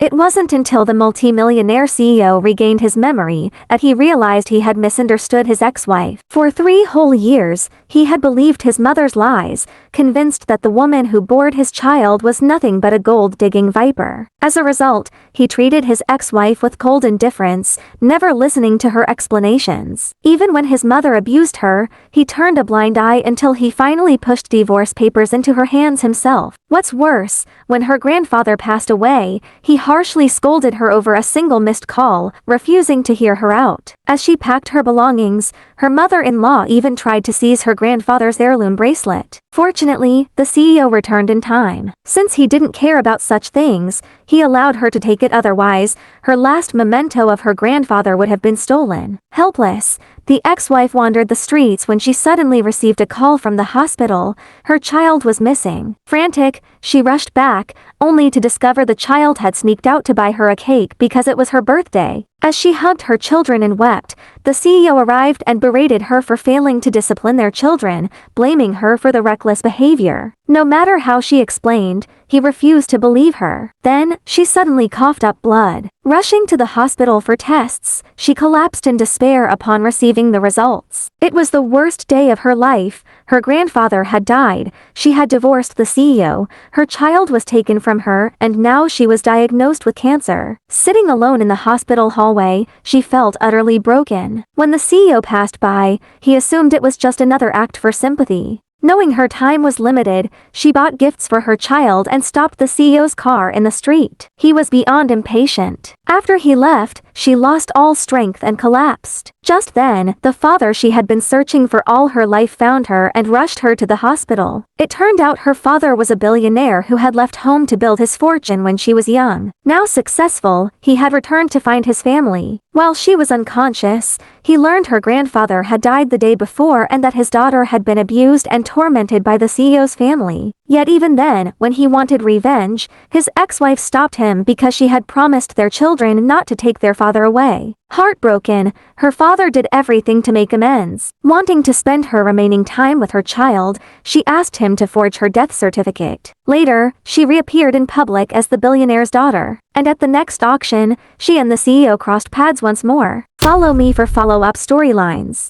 It wasn't until the multimillionaire CEO regained his memory that he realized he had misunderstood his ex-wife. For 3 whole years, he had believed his mother's lies, convinced that the woman who bore his child was nothing but a gold-digging viper. As a result, he treated his ex-wife with cold indifference, never listening to her explanations. Even when his mother abused her, he turned a blind eye until he finally pushed divorce papers into her hands himself. What's worse, when her grandfather passed away, he harshly scolded her over a single missed call, refusing to hear her out. As she packed her belongings, her mother-in-law even tried to seize her grandfather's heirloom bracelet. Fortunately, the CEO returned in time. Since he didn't care about such things, he allowed her to take it. Otherwise, her last memento of her grandfather would have been stolen. Helpless, the ex-wife wandered the streets when she suddenly received a call from the hospital. Her child was missing. Frantic, she rushed back, only to discover the child had sneaked out to buy her a cake because it was her birthday. As she hugged her children and wept, the CEO arrived and berated her for failing to discipline their children, blaming her for the reckless behavior. No matter how she explained, he refused to believe her. Then, she suddenly coughed up blood. Rushing to the hospital for tests, she collapsed in despair upon receiving the results. It was the worst day of her life. Her grandfather had died, she had divorced the CEO, her child was taken from her, and now she was diagnosed with cancer. Sitting alone in the hospital hallway, she felt utterly broken. When the CEO passed by, he assumed it was just another act for sympathy. Knowing her time was limited, she bought gifts for her child and stopped the CEO's car in the street. He was beyond impatient. After he left, she lost all strength and collapsed. Just then, the father she had been searching for all her life found her and rushed her to the hospital. It turned out her father was a billionaire who had left home to build his fortune when she was young. Now successful, he had returned to find his family. While she was unconscious, he learned her grandfather had died the day before and that his daughter had been abused and tormented by the CEO's family. Yet even then, when he wanted revenge, his ex-wife stopped him because she had promised their children not to take their father away. Heartbroken, her father did everything to make amends. Wanting to spend her remaining time with her child, she asked him to forge her death certificate. Later, she reappeared in public as the billionaire's daughter. And at the next auction, she and the CEO crossed paths once more. Follow me for follow-up storylines.